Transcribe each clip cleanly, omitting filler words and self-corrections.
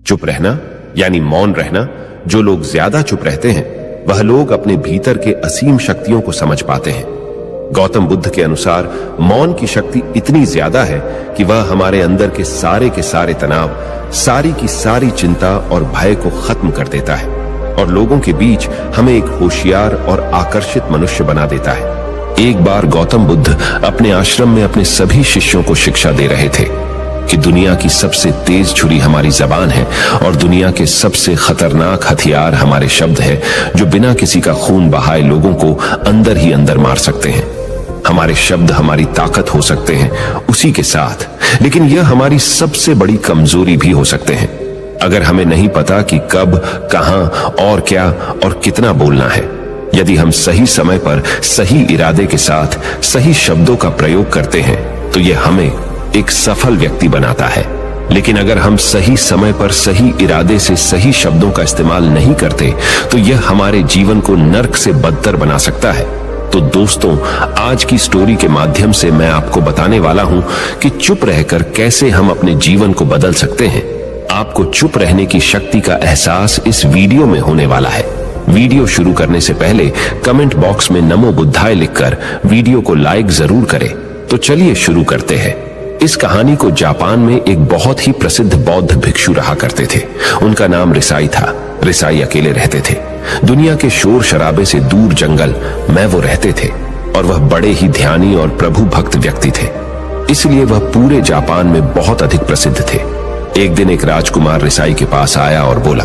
चुप रहना यानी मौन रहना। जो लोग ज्यादा चुप रहते हैं वह लोग अपने भीतर के असीम शक्तियों को समझ पाते हैं। गौतम बुद्ध के अनुसार मौन की शक्ति इतनी ज्यादा है कि वह हमारे अंदर के सारे तनाव, सारी की सारी चिंता और भय को खत्म कर देता है और लोगों के बीच हमें एक होशियार और आकर्षित मनुष्य बना देता है। एक बार गौतम बुद्ध अपने आश्रम में अपने सभी शिष्यों को शिक्षा दे रहे थे कि दुनिया की सबसे तेज छुरी हमारी जबान है और दुनिया के सबसे खतरनाक हथियार हमारे शब्द है, जो बिना किसी का खून बहाए लोगों को अंदर ही अंदर मार सकते हैं। हमारे शब्द हमारी ताकत हो सकते हैं उसी के साथ, लेकिन यह हमारी सबसे बड़ी कमजोरी भी हो सकते हैं अगर हमें नहीं पता कि कब, कहां और क्या और कितना बोलना है। यदि हम सही समय पर सही इरादे के साथ सही शब्दों का प्रयोग करते हैं तो यह हमें एक सफल व्यक्ति बनाता है। लेकिन अगर हम सही समय पर सही इरादे से सही शब्दों का इस्तेमाल नहीं करते तो यह हमारे जीवन को नर्क से बदतर बना सकता है। तो दोस्तों, आज की स्टोरी के माध्यम से मैं आपको बताने वाला हूं कि चुप रहकर कैसे हम अपने जीवन को बदल सकते हैं। आपको चुप रहने की शक्ति का एहसास इस वीडियो में होने वाला है। वीडियो शुरू करने से पहले कमेंट बॉक्स में नमो बुद्धाय लिखकर वीडियो को लाइक जरूर करें। तो चलिए शुरू करते हैं। इस कहानी को जापान में एक बहुत ही प्रसिद्ध बौद्ध भिक्षु रहा करते थे। उनका नाम रिसाई था। रिसाई अकेले रहते थे। दुनिया के शोर शराबे से दूर जंगल में वो रहते थे और वह बड़े ही ध्यानी और प्रभु भक्त व्यक्ति थे, इसलिए वह पूरे जापान में बहुत अधिक प्रसिद्ध थे। एक दिन एक राजकुमार रिसाई के पास आया और बोला,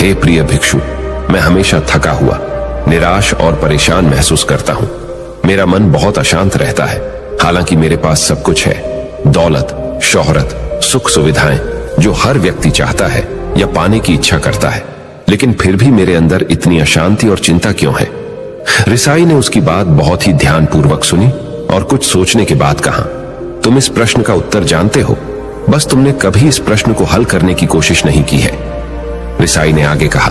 हे प्रिय भिक्षु, मैं हमेशा थका हुआ, निराश और परेशान महसूस करता हूँ। मेरा मन बहुत अशांत रहता है। हालांकि मेरे पास सब कुछ है, दौलत, शोहरत, सुख सुविधाएं, जो हर व्यक्ति चाहता है या पाने की इच्छा करता है, लेकिन फिर भी मेरे अंदर इतनी अशांति और चिंता क्यों है? रिसाई ने उसकी बात बहुत ही ध्यानपूर्वक सुनी और कुछ सोचने के बाद कहा, तुम इस प्रश्न का उत्तर जानते हो, बस तुमने कभी इस प्रश्न को हल करने की कोशिश नहीं की है। रिसाई ने आगे कहा,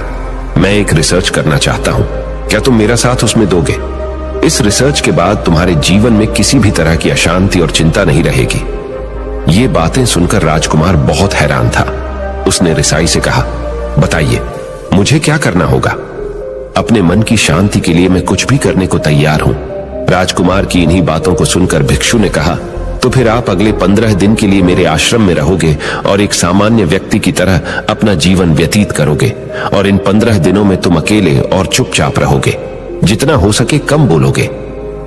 मैं एक रिसर्च करना चाहता हूं, क्या तुम मेरा साथ उसमें दोगे? इस रिसर्च के बाद तुम्हारे जीवन में किसी भी तरह की अशांति और चिंता नहीं रहेगी। ये बातें सुनकर राजकुमार बहुत हैरान था। उसने रिसाई से कहा, बताइए मुझे क्या करना होगा? अपने मन की शांति के लिए मैं कुछ भी करने को तैयार हूं। राजकुमार की इन्हीं बातों को सुनकर भिक्षु ने कहा, तो फिर आप अगले 15 दिन के लिए मेरे आश्रम में रहोगे और एक सामान्य व्यक्ति की तरह अपना जीवन व्यतीत करोगे और इन 15 दिनों में तुम अकेले और चुपचाप रहोगे, जितना हो सके कम बोलोगे।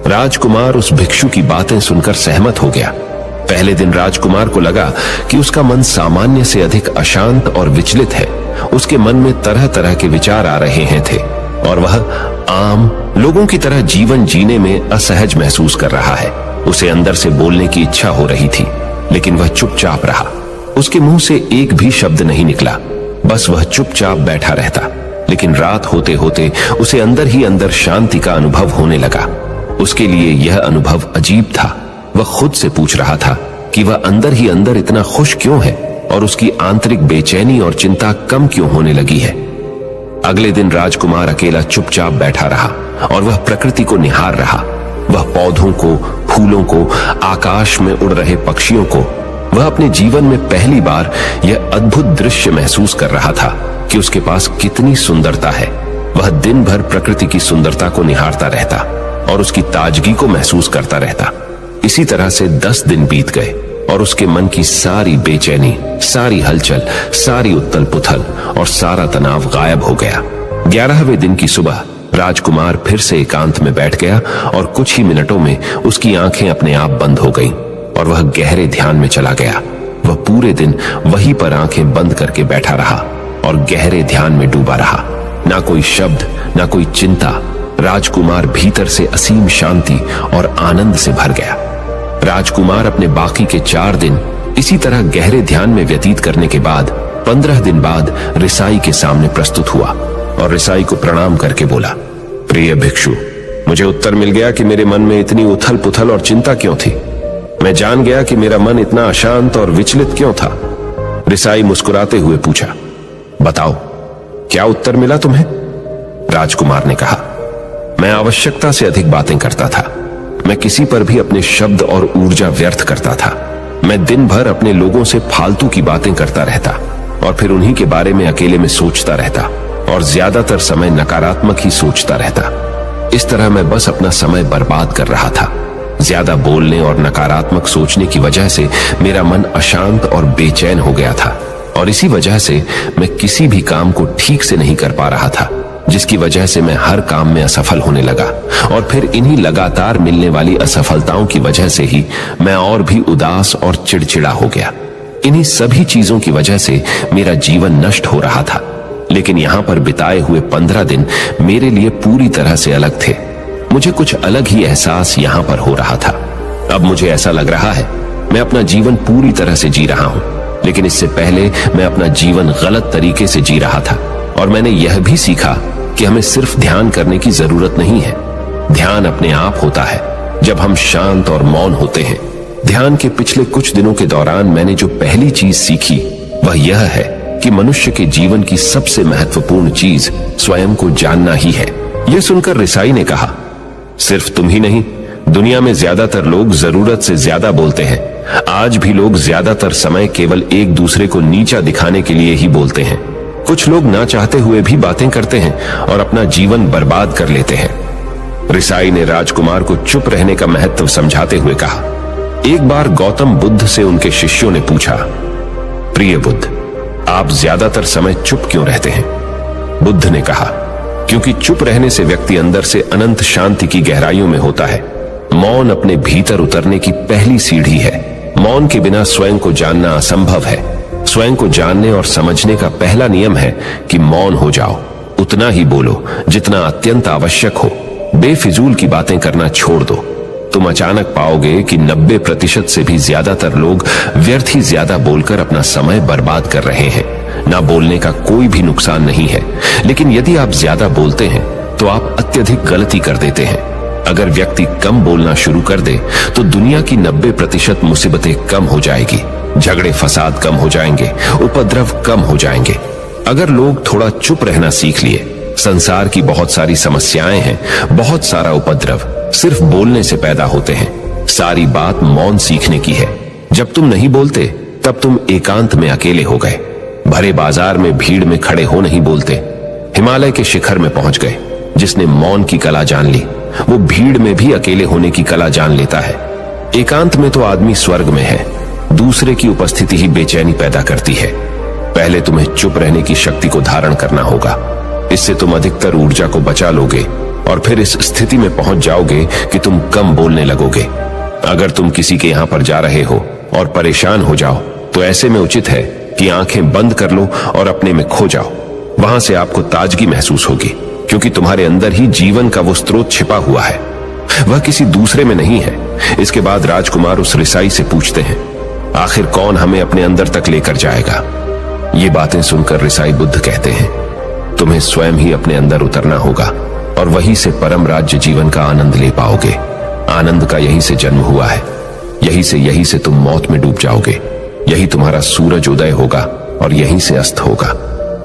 राजकुमार उस भिक्षु की बातें सुनकर सहमत हो गया। पहले दिन राजकुमार को लगा कि उसका मन सामान्य से अधिक अशांत और विचलित है। उसके मन में तरह तरह के विचार आ रहे हैं थे और वह आम लोगों की तरह जीवन जीने में असहज महसूस कर रहा है। उसे अंदर से बोलने की इच्छा हो रही थी, लेकिन वह चुपचाप रहा। उसके मुंह से एक भी शब्द नहीं निकला, बस वह चुपचाप बैठा रहता। लेकिन रात होते होते उसे अंदर ही अंदर शांति का अनुभव होने लगा। उसके लिए यह अनुभव अजीब था। वह खुद से पूछ रहा था कि वह अंदर ही अंदर इतना खुश क्यों है और उसकी आंतरिक बेचैनी और चिंता कम क्यों होने लगी है। अगले दिन राजकुमार अकेला चुपचाप बैठा रहा और वह प्रकृति को निहार रहा। वह पौधों को, फूलों को, आकाश में उड़ रहे पक्षियों को, वह अपने जीवन में पहली बार यह अद्भुत दृश्य महसूस कर रहा था कि उसके पास कितनी सुंदरता है। वह दिन भर प्रकृति की सुंदरता को निहारता रहता और उसकी ताजगी को महसूस करता रहता। इसी तरह से 10 दिन बीत गए और उसके मन की सारी बेचैनी, सारी हलचल, सारी उथल पुथल और सारा तनाव गायब हो गया। 11वें दिन की सुबह राजकुमार फिर से एकांत में बैठ गया और कुछ ही मिनटों में उसकी आंखें अपने आप बंद हो गईं और वह गहरे ध्यान में चला गया। वह पूरे दिन वहीं पर आंखें बंद करके बैठा रहा और गहरे ध्यान में डूबा रहा। ना कोई शब्द, ना कोई चिंता। राजकुमार भीतर से असीम शांति और आनंद से भर गया। राजकुमार अपने बाकी के 4 दिन इसी तरह गहरे ध्यान में व्यतीत करने के बाद 15 दिन बाद रिसाई के सामने प्रस्तुत हुआ और रिसाई को प्रणाम करके बोला, प्रिय भिक्षु, मुझे उत्तर मिल गया कि मेरे मन में इतनी उथल पुथल और चिंता क्यों थी। मैं जान गया कि मेरा मन इतना अशांत और विचलित क्यों था। रिसाई मुस्कुराते हुए पूछा, बताओ क्या उत्तर मिला तुम्हें? राजकुमार ने कहा, मैं आवश्यकता से अधिक बातें करता था। मैं किसी पर भी अपने शब्द और ऊर्जा व्यर्थ करता था। मैं दिन भर अपने लोगों से फालतू की बातें करता रहता। और फिर उन्हीं के बारे में अकेले में सोचता रहता और ज्यादातर समय नकारात्मक ही सोचता रहता। इस तरह मैं बस अपना समय बर्बाद कर रहा था। ज्यादा बोलने और नकारात्मक सोचने की वजह से मेरा मन अशांत और बेचैन हो गया था, और इसी वजह से मैं किसी भी काम को ठीक से नहीं कर पा रहा था, जिसकी वजह से मैं हर काम में असफल होने लगा। और फिर इन्हीं लगातार मिलने वाली असफलताओं की वजह से ही मैं और भी उदास और चिड़चिड़ा हो गया। इन्हीं सभी चीजों की वजह से मेरा जीवन नष्ट हो रहा था। लेकिन यहां पर बिताए हुए 15 दिन मेरे लिए पूरी तरह से अलग थे। मुझे कुछ अलग ही एहसास यहां पर हो रहा था। अब मुझे ऐसा लग रहा है मैं अपना जीवन पूरी तरह से जी रहा हूं, लेकिन इससे पहले मैं अपना जीवन गलत तरीके से जी रहा था। और मैंने यह भी सीखा कि हमें सिर्फ ध्यान करने की जरूरत नहीं है। ध्यान अपने आप होता है जब हम शांत और मौन होते हैं। ध्यान के पिछले कुछ दिनों के दौरान मैंने जो पहली चीज सीखी वह यह है कि मनुष्य के जीवन की सबसे महत्वपूर्ण चीज स्वयं को जानना ही है। यह सुनकर रिसाई ने कहा, सिर्फ तुम ही नहीं, दुनिया में ज्यादातर लोग जरूरत से ज्यादा बोलते हैं। आज भी लोग ज्यादातर समय केवल एक दूसरे को नीचा दिखाने के लिए ही बोलते हैं। कुछ लोग ना चाहते हुए भी बातें करते हैं और अपना जीवन बर्बाद कर लेते हैं। रिसाई ने राजकुमार को चुप रहने का महत्व समझाते हुए कहा। एक बार गौतम बुद्ध से उनके शिष्यों ने पूछा, प्रिय बुद्ध, आप ज्यादातर समय चुप क्यों रहते हैं? बुद्ध ने कहा, क्योंकि चुप रहने से व्यक्ति अंदर से अनंत शांति की गहराइयों में होता है। मौन अपने भीतर उतरने की पहली सीढ़ी है। मौन के बिना स्वयं को जानना असंभव है। स्वयं को जानने और समझने का पहला नियम है कि मौन हो जाओ। उतना ही बोलो जितना अत्यंत आवश्यक हो। बेफिजूल की बातें करना छोड़ दो। तुम अचानक पाओगे कि 90% से भी ज्यादातर लोग व्यर्थ ही ज्यादा बोलकर अपना समय बर्बाद कर रहे हैं। ना बोलने का कोई भी नुकसान नहीं है, लेकिन यदि आप ज्यादा बोलते हैं तो आप अत्यधिक गलती कर देते हैं। अगर व्यक्ति कम बोलना शुरू कर दे तो दुनिया की 90% मुसीबतें कम हो जाएगी। झगड़े फसाद कम हो जाएंगे, उपद्रव कम हो जाएंगे। अगर लोग थोड़ा चुप रहना सीख लिए, संसार की बहुत सारी समस्याएं हैं, बहुत सारा उपद्रव सिर्फ बोलने से पैदा होते हैं। सारी बात मौन सीखने की है। जब तुम नहीं बोलते तब तुम एकांत में अकेले हो गए। भरे बाजार में भीड़ में खड़े हो नहीं बोलते। हिमालय के शिखर में पहुंच गए। जिसने मौन की कला जान ली वो भीड़ में भी अकेले होने की कला जान लेता है। एकांत में तो आदमी स्वर्ग में है। दूसरे की उपस्थिति ही बेचैनी पैदा करती है। पहले तुम्हें चुप रहने की शक्ति को धारण करना होगा। इससे तुम अधिकतर ऊर्जा को बचा लोगे और फिर इस स्थिति में पहुंच जाओगे कि तुम कम बोलने लगोगे। अगर तुम किसी के यहां पर जा रहे हो और परेशान हो जाओ तो ऐसे में उचित है कि आंखें बंद कर लो और अपने में खो जाओ। वहां से आपको ताजगी महसूस होगी, क्योंकि तुम्हारे अंदर ही जीवन का वो स्रोत छिपा हुआ है। वह किसी दूसरे में नहीं है। इसके बाद राजकुमार उस रिसाई से पूछते हैं, आखिर कौन हमें अपने अंदर तक लेकर जाएगा? ये बातें सुनकर रिसाई बुद्ध कहते हैं, तुम्हें स्वयं ही अपने अंदर उतरना होगा और वहीं से परम राज्य जीवन का आनंद ले पाओगे। आनंद का यहीं से जन्म हुआ है। यहीं से तुम मौत में डूब जाओगे। यही तुम्हारा सूरज उदय होगा और यहीं से अस्त होगा।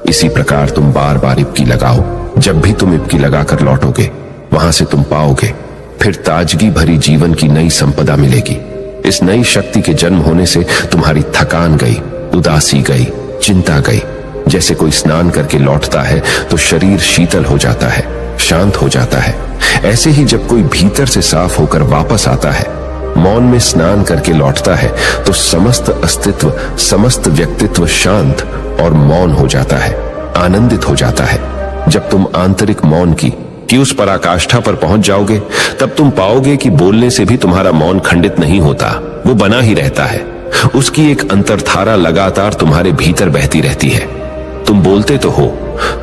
इसी प्रकार तुम बार बार इब्की लगाओ। जब भी तुम इब्की लगाकर लौटोगे वहां से तुम पाओगे फिर ताजगी भरी जीवन की नई संपदा मिलेगी। इस नई शक्ति के जन्म होने से तुम्हारी थकान गई, उदासी गई, चिंता गई। जैसे कोई स्नान करके लौटता है तो शरीर शीतल हो जाता है, शांत हो जाता है। ऐसे ही जब कोई भीतर से साफ होकर वापस आता है, मौन में स्नान करके लौटता है, तो समस्त अस्तित्व, समस्त व्यक्तित्व शांत और मौन हो जाता है, आनंदित हो जाता है। जब तुम आंतरिक मौन की उस पराकाष्ठा पर पहुंच जाओगे तब तुम पाओगे कि बोलने से भी तुम्हारा मौन खंडित नहीं होता, वो बना ही रहता है। उसकी एक अंतर्धारा लगातार तुम्हारे भीतर बहती रहती है। तुम बोलते तो हो,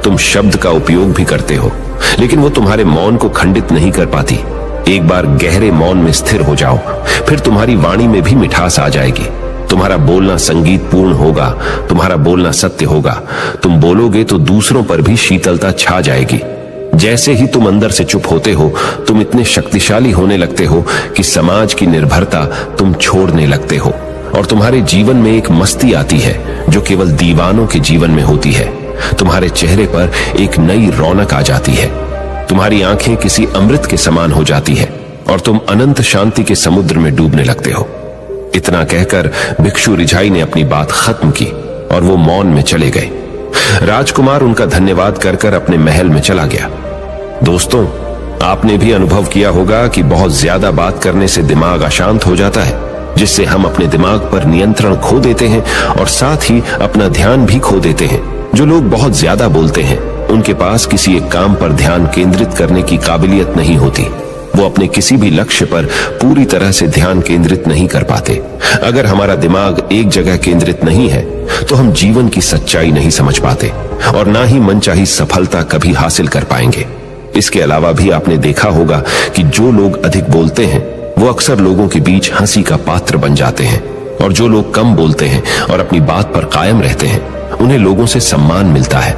तुम शब्द का उपयोग भी करते हो, लेकिन वो तुम्हारे मौन को खंडित नहीं कर पाती। एक बार गहरे मौन में स्थिर हो जाओ, फिर तुम्हारी वाणी में भी मिठास आ जाएगी। तुम्हारा बोलना संगीत पूर्ण होगा, तुम्हारा बोलना सत्य होगा। तुम बोलोगे तो दूसरों पर भी शीतलता छा जाएगी। जैसे ही तुम अंदर से चुप होते हो, तुम इतने शक्तिशाली होने लगते हो कि समाज की निर्भरता तुम छोड़ने लगते हो और तुम्हारे जीवन में एक मस्ती आती है जो केवल दीवानों के जीवन में होती है। तुम्हारे चेहरे पर एक नई रौनक आ जाती है। तुम्हारी आंखें किसी अमृत के समान हो जाती है और तुम अनंत शांति के समुद्र में डूबने लगते हो। इतना कहकर भिक्षु रिझाई ने अपनी बात खत्म की और वो मौन में चले गए। राजकुमार उनका धन्यवाद कर कर अपने महल में चला गया। दोस्तों, आपने भी अनुभव किया होगा कि बहुत ज्यादा बात करने से दिमाग अशांत हो जाता है, जिससे हम अपने दिमाग पर नियंत्रण खो देते हैं और साथ ही अपना ध्यान भी खो देते हैं। जो लोग बहुत ज्यादा बोलते हैं, उनके पास किसी एक काम पर ध्यान केंद्रित करने की काबिलियत नहीं होती। वो अपने किसी भी लक्ष्य पर पूरी तरह से ध्यान केंद्रित नहीं कर पाते। अगर हमारा दिमाग एक जगह केंद्रित नहीं है, तो हम जीवन की सच्चाई नहीं समझ पाते और ना ही मनचाही सफलता कभी हासिल कर पाएंगे। इसके अलावा भी आपने देखा होगा कि जो लोग अधिक बोलते हैं, वो अक्सर लोगों के बीच हंसी का पात्र बन जाते हैं, और जो लोग कम बोलते हैं और अपनी बात पर कायम रहते हैं, उन्हें लोगों से सम्मान मिलता है।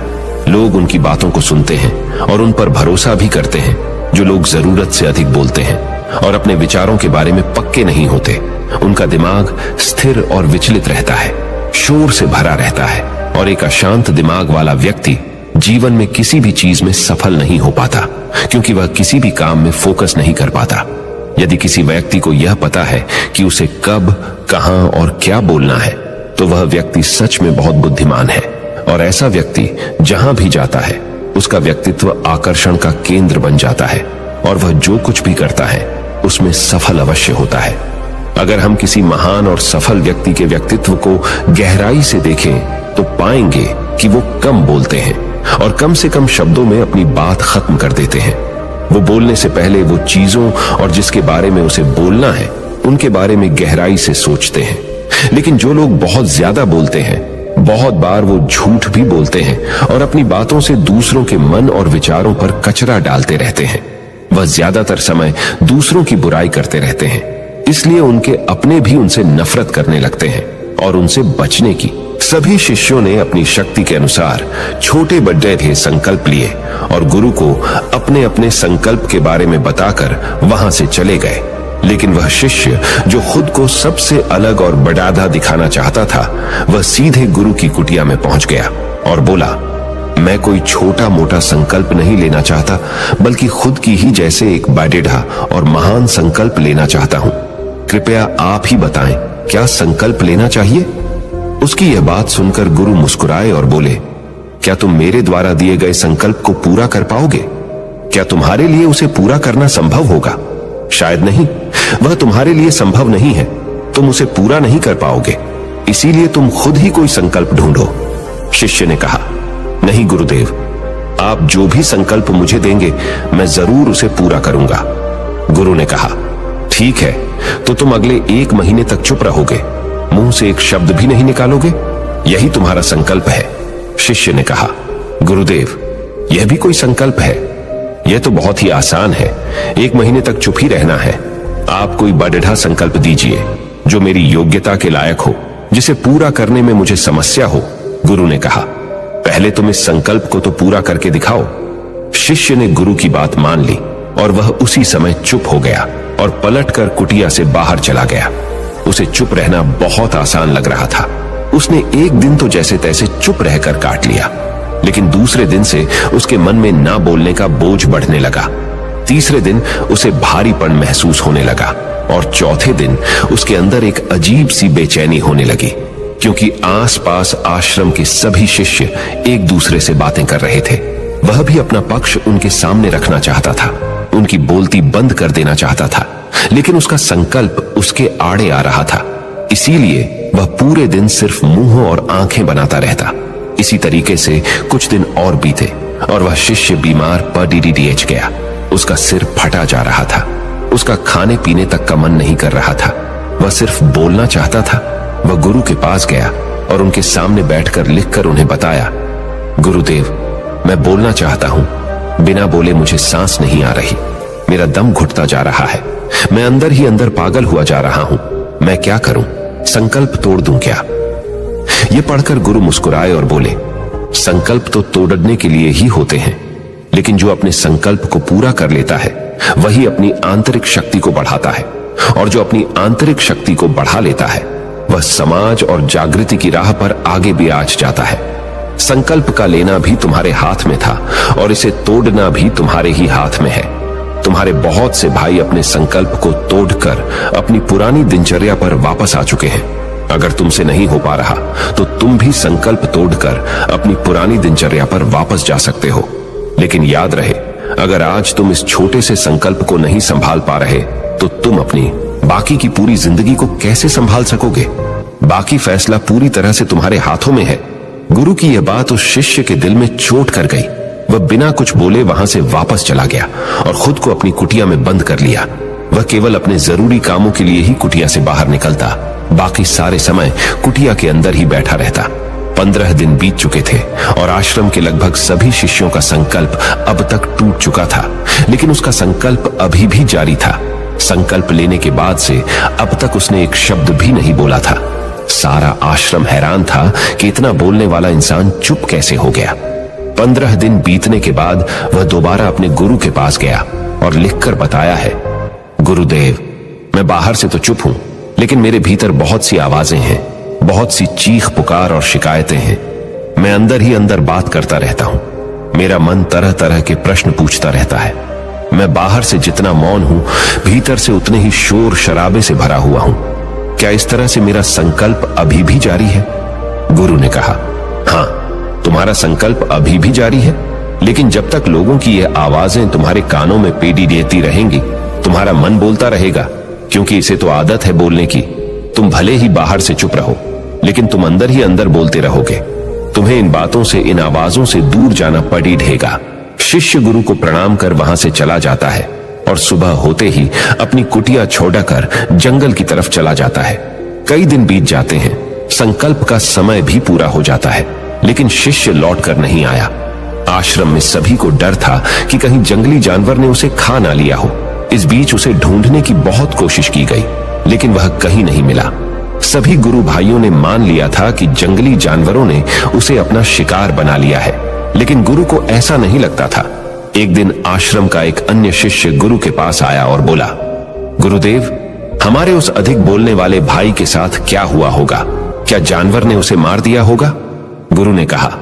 लोग उनकी बातों को सुनते हैं और उन पर भरोसा भी करते हैं। जो लोग जरूरत से अधिक बोलते हैं और अपने विचारों के बारे में पक्के नहीं होते, उनका दिमाग स्थिर और विचलित रहता है, शोर से भरा रहता है, और एक अशांत दिमाग वाला व्यक्ति जीवन में किसी भी चीज में सफल नहीं हो पाता, क्योंकि वह किसी भी काम में फोकस नहीं कर पाता। यदि किसी व्यक्ति को यह पता है कि उसे कब, कहां और क्या बोलना है, तो वह व्यक्ति सच में बहुत बुद्धिमान है। और ऐसा व्यक्ति जहां भी जाता है, उसका व्यक्तित्व आकर्षण का केंद्र बन जाता है, और वह जो कुछ भी करता है उसमें सफल अवश्य होता है। अगर हम किसी महान और सफल व्यक्ति के व्यक्तित्व को गहराई से देखें, तो पाएंगे कि वो कम बोलते हैं और कम से कम शब्दों में अपनी बात खत्म कर देते हैं। वो बोलने से पहले वो चीजों और जिसके बारे में उसे बोलना है, उनके बारे में गहराई से सोचते हैं। लेकिन जो लोग बहुत ज्यादा बोलते हैं, बहुत बार वो झूठ भी बोलते हैं और अपनी बातों से दूसरों के मन और विचारों पर कचरा डालते रहते हैं। वह ज्यादातर समय दूसरों की बुराई करते रहते हैं, इसलिए उनके अपने भी उनसे नफरत करने लगते हैं और उनसे बचने की। सभी शिष्यों ने अपनी शक्ति के अनुसार छोटे बड़े थे संकल्प लिए और गुरु को अपने अपने संकल्प के बारे में बताकर वहां से चले गए। लेकिन वह शिष्य जो खुद को सबसे अलग और बड़ाधा दिखाना चाहता था, वह सीधे गुरु की कुटिया में पहुंच गया और बोला, मैं कोई छोटा मोटा संकल्प नहीं लेना चाहता, बल्कि खुद की ही जैसे एक बड़ेढ़ा और महान संकल्प लेना चाहता हूं। कृपया आप ही बताएं, क्या संकल्प लेना चाहिए? उसकी यह बात सुनकर गुरु मुस्कुराए और बोले, क्या तुम मेरे द्वारा दिए गए संकल्प को पूरा कर पाओगे? क्या तुम्हारे लिए उसे पूरा करना संभव होगा? शायद नहीं। वह तुम्हारे लिए संभव नहीं है, तुम उसे पूरा नहीं कर पाओगे, इसीलिए तुम खुद ही कोई संकल्प ढूंढो। शिष्य ने कहा, नहीं गुरुदेव, आप जो भी संकल्प मुझे देंगे, मैं जरूर उसे पूरा करूंगा। गुरु ने कहा, ठीक है, तो तुम अगले 1 महीने तक चुप रहोगे, मुंह से एक शब्द भी नहीं निकालोगे, यही तुम्हारा संकल्प है। शिष्य ने कहा, गुरुदेव, यह भी कोई संकल्प है? यह तो बहुत ही आसान है, 1 महीने तक चुप ही रहना है। आप कोई बड़ेढ़ा संकल्प दीजिए जो मेरी योग्यता के लायक हो, जिसे पूरा करने में मुझे समस्या हो। गुरु ने कहा, पहले तुम इस संकल्प को तो पूरा करके दिखाओ। शिष्य ने गुरु की बात मान ली और वह उसी समय चुप हो गया और पलटकर कुटिया से बाहर चला गया। उसे चुप रहना बहुत आसान लग रहा था। उसने एक दिन तो जैसे तैसे चुप रहकर काट लिया, लेकिन दूसरे दिन से उसके मन में ना बोलने का बोझ बढ़ने लगा। तीसरे दिन उसे भारीपन महसूस होने लगा और चौथे दिन उसके अंदर एक अजीब सी बेचैनी होने लगी, क्योंकि आसपास आश्रम के सभी शिष्य एक दूसरे से बातें कर रहे थे। वह भी अपना पक्ष उनके सामने रखना चाहता था, उनकी बोलती बंद कर देना चाहता था, लेकिन उसका संकल्प उसके आड़े आ रहा था। इसीलिए वह पूरे दिन सिर्फ मुंह और आंखें बनाता रहता। इसी तरीके से कुछ दिन और बीते और वह शिष्य बीमार पडीडीएच गया। उसका सिर फटा जा रहा था, उसका खाने पीने तक का मन नहीं कर रहा था, वह सिर्फ बोलना चाहता था। वह गुरु के पास गया और उनके सामने बैठकर लिखकर उन्हें बताया, गुरुदेव, मैं बोलना चाहता हूं, बिना बोले मुझे सांस नहीं आ रही, मेरा दम घुटता जा रहा है, मैं अंदर ही अंदर पागल हुआ जा रहा हूं, मैं क्या करूं? संकल्प तोड़ दूं क्या? यह पढ़कर गुरु मुस्कुराए और बोले, संकल्प तो तोड़ने के लिए ही होते हैं, लेकिन जो अपने संकल्प को पूरा कर लेता है, वही अपनी आंतरिक शक्ति को बढ़ाता है, और जो अपनी आंतरिक शक्ति को बढ़ा लेता है, वह समाज और जागृति की राह पर आगे भी आज जाता है। संकल्प का लेना भी तुम्हारे हाथ में था और इसे तोड़ना भी तुम्हारे ही हाथ में है। तुम्हारे बहुत से भाई अपने संकल्प को तोड़कर अपनी पुरानी दिनचर्या पर वापस आ चुके हैं। अगर तुमसे नहीं हो पा रहा तो तुम भी संकल्प तोड़कर अपनी पुरानी दिनचर्या पर वापस जा सकते हो। लेकिन याद रहे, अगर आज तुम इस छोटे से संकल्प को नहीं संभाल पा रहे तो तुम अपनी बाकी की पूरी जिंदगी को कैसे संभाल सकोगे? बाकी फैसला पूरी तरह से तुम्हारे हाथों में है। गुरु की यह बात उस शिष्य के दिल में चोट कर गई। वह बिना कुछ बोले वहां से वापस चला गया और खुद को अपनी कुटिया में बंद कर लिया। वह केवल अपने जरूरी कामों के लिए ही कुटिया से बाहर निकलता, बाकी सारे समय कुटिया के अंदर ही बैठा रहता। 15 दिन बीत चुके थे और आश्रम के लगभग सभी शिष्यों का संकल्प अब तक टूट चुका था, लेकिन उसका संकल्प अभी भी जारी था। संकल्प लेने के बाद से अब तक उसने एक शब्द भी नहीं बोला था। सारा आश्रम हैरान था कि इतना बोलने वाला इंसान चुप कैसे हो गया। 15 दिन बीतने के बाद वह दोबारा अपने गुरु के पास गया और लिखकर बताया है, गुरुदेव, मैं बाहर से तो चुप हूं, लेकिन मेरे भीतर बहुत सी आवाजें हैं, बहुत सी चीख पुकार और शिकायतें हैं। मैं अंदर ही अंदर बात करता रहता हूं। मेरा मन तरह तरह के प्रश्न पूछता रहता है। मैं बाहर से जितना मौन हूं, भीतर से उतने ही शोर शराबे से भरा हुआ हूं। क्या इस तरह से मेरा संकल्प अभी भी जारी है? गुरु ने कहा, हां, तुम्हारा संकल्प अभी भी जारी है, लेकिन जब तक लोगों की ये आवाजें तुम्हारे कानों में पेडी देती रहेंगी, तुम्हारा मन बोलता रहेगा, क्योंकि इसे तो आदत है बोलने की। तुम भले ही बाहर से चुप रहो, लेकिन तुम अंदर ही अंदर बोलते रहोगे। तुम्हें इन बातों से, इन आवाजों से दूर जाना पड़ी रहेगा। शिष्य गुरु को प्रणाम कर वहां से चला जाता है और सुबह होते ही अपनी कुटिया छोड़कर जंगल की तरफ चला जाता है। कई दिन बीत जाते हैं, संकल्प का समय भी पूरा हो जाता है, लेकिन शिष्य लौटकर नहीं आया। आश्रम में सभी को डर था कि कहीं जंगली जानवर ने उसे खा ना लिया हो। इस बीच उसे ढूंढने की बहुत कोशिश की गई, लेकिन वह कहीं नहीं मिला। सभी गुरु भाइयों ने मान लिया था कि जंगली जानवरों ने उसे अपना शिकार बना लिया है, लेकिन गुरु को ऐसा नहीं लगता था। एक दिन आश्रम का एक अन्य शिष्य गुरु के पास आया और बोला, गुरुदेव, हमारे उस अधिक बोलने वाले भाई के साथ क्या हुआ होगा? क्या जानवर ने उसे मार दिया होगा? गुरु ने कहा,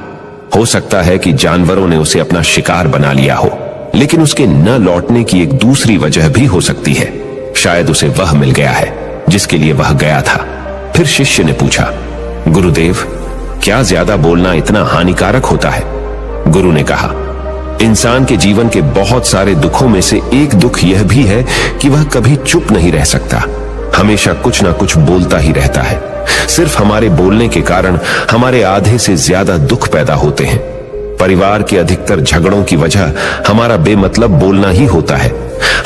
हो सकता है कि जानवरों ने उसे अपना शिकार बना लिया हो, लेकिन उसके न लौटने की एक दूसरी वजह भी हो सकती है। शायद उसे वह मिल गया है जिसके लिए वह गया था। फिर शिष्य ने पूछा, गुरुदेव, क्या ज्यादा बोलना इतना हानिकारक होता है? गुरु ने कहा, इंसान के जीवन के बहुत सारे दुखों में से एक दुख यह भी है कि वह कभी चुप नहीं रह सकता, हमेशा कुछ ना कुछ बोलता ही रहता है। सिर्फ हमारे बोलने के कारण हमारे आधे से ज्यादा दुख पैदा होते हैं। परिवार के अधिकतर झगड़ों की वजह हमारा बेमतलब बोलना ही होता है।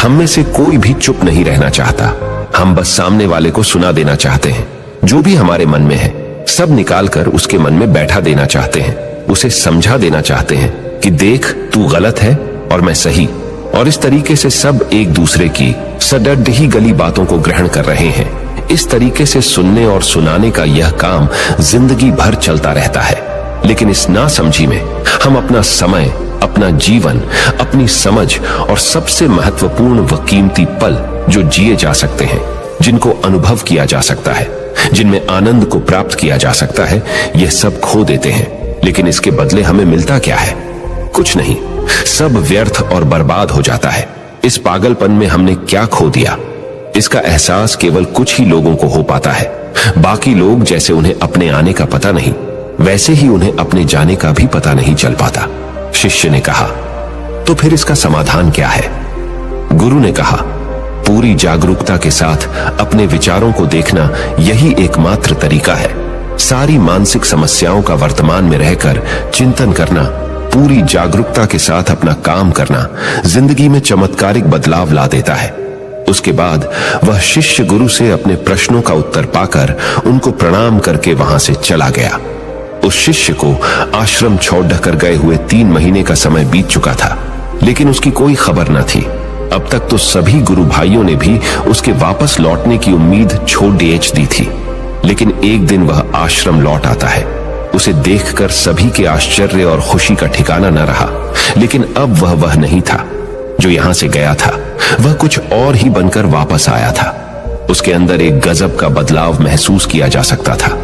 हम में से कोई भी चुप नहीं रहना चाहता। हम बस सामने वाले को सुना देना चाहते हैं। जो भी हमारे मन में है सब निकालकर उसके मन में बैठा देना चाहते हैं। उसे समझा देना चाहते हैं कि देख, तू गलत है और मैं सही। और इस तरीके से सब एक दूसरे की सडड ही गली बातों को ग्रहण कर रहे हैं। इस तरीके से सुनने और सुनाने का यह काम जिंदगी भर चलता रहता है। लेकिन इस नासमझी में हम अपना समय, अपना जीवन, अपनी समझ और सबसे महत्वपूर्ण व कीमती पल जो जिए जा सकते हैं, जिनको अनुभव किया जा सकता है, जिनमें आनंद को प्राप्त किया जा सकता है, यह सब खो देते हैं। लेकिन इसके बदले हमें मिलता क्या है? कुछ नहीं, सब व्यर्थ और बर्बाद हो जाता है। इस पागलपन में हमने क्या खो दिया, इसका एहसास केवल कुछ ही लोगों को हो पाता है। बाकी लोग जैसे उन्हें अपने आने का पता नहीं, वैसे ही उन्हें अपने जाने का भी पता नहीं चल पाता। शिष्य ने कहा, तो फिर इसका समाधान क्या है? गुरु ने कहा, पूरी जागरूकता के साथ अपने विचारों को देखना यही एकमात्र तरीका है। सारी मानसिक समस्याओं का वर्तमान में रहकर चिंतन करना, पूरी जागरूकता के साथ अपना काम करना जिंदगी में चमत्कारिक बदलाव ला देता है। उसके बाद वह शिष्य गुरु से अपने प्रश्नों का उत्तर पाकर उनको प्रणाम करके वहां से चला गया। उस शिष्य को आश्रम छोड़कर गए हुए 3 महीने का समय बीत चुका था, लेकिन उसकी कोई खबर न थी। अब तक तो सभी गुरु भाइयों ने भी उसके वापस लौटने की उम्मीद छोड़ दी थी। लेकिन एक दिन वह आश्रम लौट आता है। उसे देखकर सभी के आश्चर्य और खुशी का ठिकाना न रहा। लेकिन अब वह नहीं था जो यहां से गया था, वह कुछ और ही बनकर वापस आया था। उसके अंदर एक गजब का बदलाव महसूस किया जा सकता था।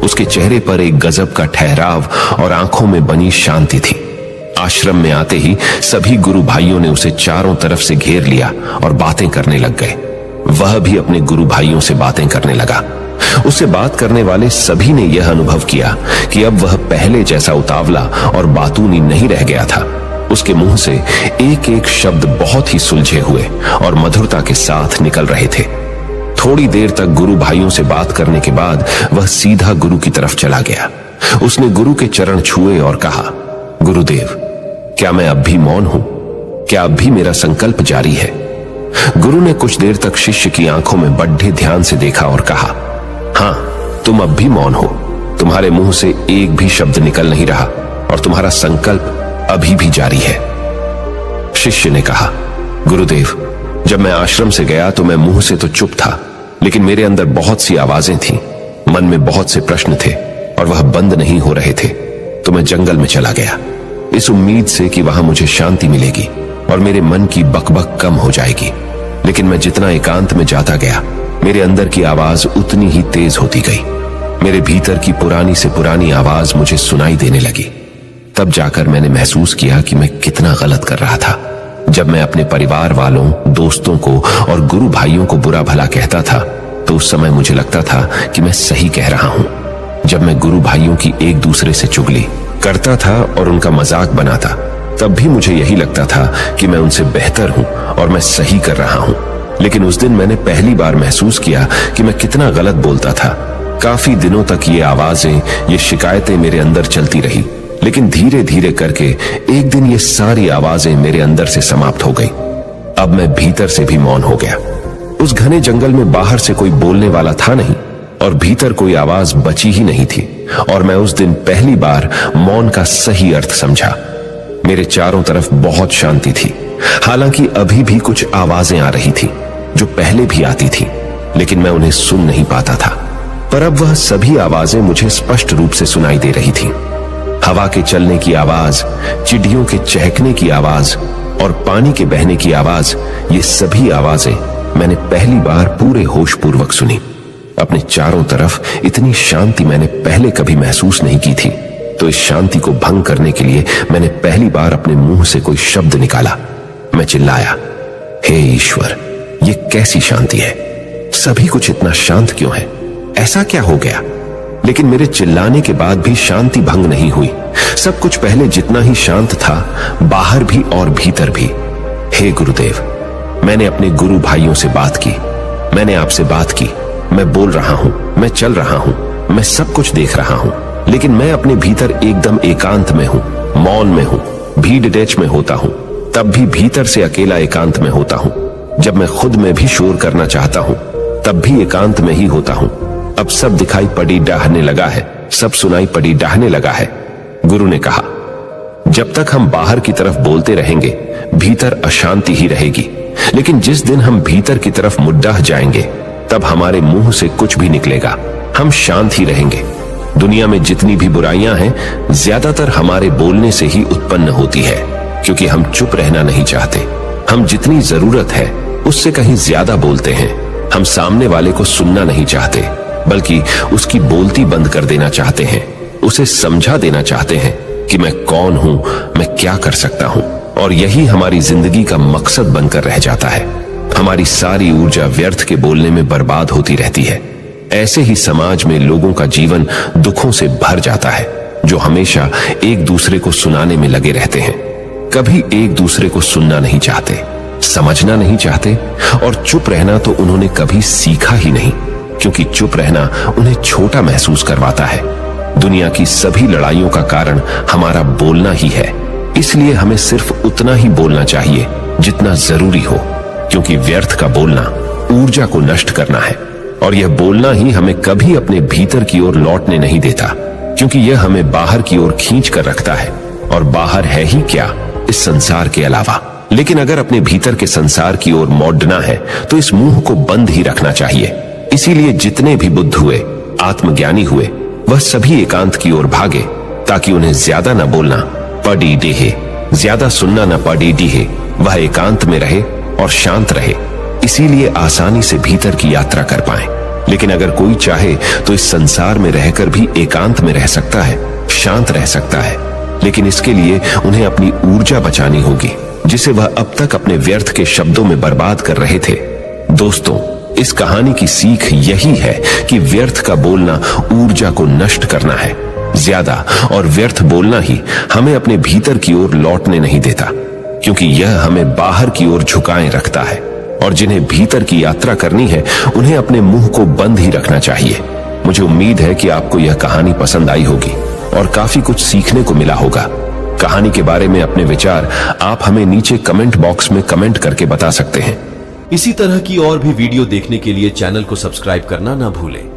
उसके चेहरे पर एक गजब का ठहराव और आंखों में बनी शांति थी। आश्रम में आते ही सभी गुरु भाइयों ने उसे चारों तरफ से घेर लिया और बातें करने लग गए। वह भी अपने गुरु भाइयों से बातें करने लगा। उससे बात करने वाले सभी ने यह अनुभव किया कि अब वह पहले जैसा उतावला और बातूनी नहीं रह गया था। उसके मुंह से एक एक शब्द बहुत ही सुलझे हुए और मधुरता के साथ निकल रहे थे। थोड़ी देर तक गुरु भाइयों से बात करने के बाद वह सीधा गुरु की तरफ चला गया। उसने गुरु के चरण छुए और कहा, गुरुदेव, क्या मैं अब भी मौन हूं? क्या अब भी मेरा संकल्प जारी है? गुरु ने कुछ देर तक शिष्य की आंखों में बड़े ध्यान से देखा और कहा, हां, तुम अब भी मौन हो। तुम्हारे मुंह से एक भी शब्द निकल नहीं रहा और तुम्हारा संकल्प अभी भी जारी है। शिष्य ने कहा, गुरुदेव, जब मैं आश्रम से गया तो मैं मुंह से तो चुप था, लेकिन मेरे अंदर बहुत सी आवाजें थीं, मन में बहुत से प्रश्न थे और वह बंद नहीं हो रहे थे। तो मैं जंगल में चला गया, इस उम्मीद से कि वहां मुझे शांति मिलेगी और मेरे मन की बकबक कम हो जाएगी। लेकिन मैं जितना एकांत में जाता गया, मेरे अंदर की आवाज उतनी ही तेज होती गई। मेरे भीतर की पुरानी से पुरानी आवाज मुझे सुनाई देने लगी। तब जाकर मैंने महसूस किया कि मैं कितना गलत कर रहा था। जब मैं अपने परिवार वालों, दोस्तों को और गुरु भाइयों को बुरा भला कहता था, तो उस समय मुझे लगता था कि मैं सही कह रहा हूं। जब मैं गुरु भाइयों की एक दूसरे से चुगली करता था और उनका मजाक बनाता, तब भी मुझे यही लगता था कि मैं उनसे बेहतर हूं और मैं सही कर रहा हूं। लेकिन उस दिन मैंने पहली बार महसूस किया कि मैं कितना गलत बोलता था। काफी दिनों तक ये आवाजें, ये शिकायतें मेरे अंदर चलती रही, लेकिन धीरे धीरे करके एक दिन ये सारी आवाजें मेरे अंदर से समाप्त हो गई। अब मैं भीतर से भी मौन हो गया। उस घने जंगल में बाहर से कोई बोलने वाला था नहीं और भीतर कोई आवाज बची ही नहीं थी, और मैं उस दिन पहली बार मौन का सही अर्थ समझा। मेरे चारों तरफ बहुत शांति थी। हालांकि अभी भी कुछ आवाजें आ रही थी जो पहले भी आती थी, लेकिन मैं उन्हें सुन नहीं पाता था। पर अब वह सभी आवाजें मुझे स्पष्ट रूप से सुनाई दे रही थी। हवा के चलने की आवाज, चिड़ियों के चहकने की आवाज और पानी के बहने की आवाज, ये सभी आवाजें मैंने पहली बार पूरे होशपूर्वक सुनी। अपने चारों तरफ इतनी शांति मैंने पहले कभी महसूस नहीं की थी। तो इस शांति को भंग करने के लिए मैंने पहली बार अपने मुंह से कोई शब्द निकाला। मैं चिल्लाया, हे ईश्वर, ये कैसी शांति है? सभी कुछ इतना शांत क्यों है? ऐसा क्या हो गया? लेकिन मेरे चिल्लाने के बाद भी शांति भंग नहीं हुई। सब कुछ पहले जितना ही शांत था, बाहर भी और भीतर भी। हे गुरुदेव, मैंने अपने गुरु भाइयों से बात की, मैंने आपसे बात की। मैं बोल रहा हूं, मैं चल रहा हूं, मैं सब कुछ देख रहा हूं, लेकिन मैं अपने भीतर एकदम एकांत में हूं, मौन में हूं। भीड़ डैच में होता हूं, तब भी भीतर से अकेला एकांत में होता हूं। जब मैं खुद में भी शोर करना चाहता हूं, तब भी एकांत में ही होता हूं। अब सब दिखाई पड़ी डाहने लगा है, सब सुनाई पड़ी डाहने लगा है। गुरु ने कहा, जब तक हम बाहर की तरफ बोलते रहेंगे, भीतर अशांति ही रहेगी। लेकिन जिस दिन हम भीतर की तरफ मुद्दा जाएंगे, तब हमारे मुंह से कुछ भी निकलेगा, हम शांत ही रहेंगे। दुनिया में जितनी भी बुराइयां हैं, ज्यादातर हमारे बोलने से ही उत्पन्न होती है, क्योंकि हम चुप रहना नहीं चाहते। हम जितनी जरूरत है उससे कहीं ज्यादा बोलते हैं। हम सामने वाले को सुनना नहीं चाहते, बल्कि उसकी बोलती बंद कर देना चाहते हैं। उसे समझा देना चाहते हैं कि मैं कौन हूं, मैं क्या कर सकता हूं। और यही हमारी जिंदगी का मकसद बनकर रह जाता है। हमारी सारी ऊर्जा व्यर्थ के बोलने में बर्बाद होती रहती है। ऐसे ही समाज में लोगों का जीवन दुखों से भर जाता है, जो हमेशा एक दूसरे को सुनाने में लगे रहते हैं। कभी एक दूसरे को सुनना नहीं चाहते, समझना नहीं चाहते, और चुप रहना तो उन्होंने कभी सीखा ही नहीं, क्योंकि चुप रहना उन्हें छोटा महसूस करवाता है। दुनिया की सभी लड़ाइयों का कारण हमारा बोलना ही है। इसलिए हमें सिर्फ उतना ही बोलना चाहिए जितना जरूरी हो, क्योंकि व्यर्थ का बोलना ऊर्जा को नष्ट करना है, और यह बोलना ही हमें कभी अपने भीतर की ओर लौटने नहीं देता, क्योंकि यह हमें बाहर की ओर खींच कर रखता है। और बाहर है ही क्या इस संसार के अलावा। लेकिन अगर अपने भीतर के संसार की ओर मोड़ना है, तो इस मुंह को बंद ही रखना चाहिए। इसीलिए जितने भी बुद्ध हुए, आत्मज्ञानी हुए, वह सभी एकांत की ओर भागे, ताकि उन्हें ज्यादा न बोलना पड़ी डेहे, ज्यादा सुनना न पड़ी डीहे। वह एकांत में रहे और शांत रहे, इसीलिए आसानी से भीतर की यात्रा कर पाए। लेकिन अगर कोई चाहे तो इस संसार में रहकर भी एकांत में रह सकता है, शांत रह सकता है, लेकिन इसके लिए उन्हें अपनी ऊर्जा बचानी होगी, जिसे वह अब तक अपने व्यर्थ के शब्दों में बर्बाद कर रहे थे। दोस्तों, इस कहानी की सीख यही है कि व्यर्थ का बोलना ऊर्जा को नष्ट करना है। ज्यादा और व्यर्थ बोलना ही हमें अपने भीतर की ओर लौटने नहीं देता, क्योंकि यह हमें बाहर की ओर झुकाए रखता है। और जिन्हें भीतर की यात्रा करनी है उन्हें अपने मुंह को बंद ही रखना चाहिए। मुझे उम्मीद है कि आपको यह कहानी पसंद आई होगी और काफी कुछ सीखने को मिला होगा। कहानी के बारे में अपने विचार आप हमें नीचे कमेंट बॉक्स में कमेंट करके बता सकते हैं। इसी तरह की और भी वीडियो देखने के लिए चैनल को सब्सक्राइब करना ना भूलें।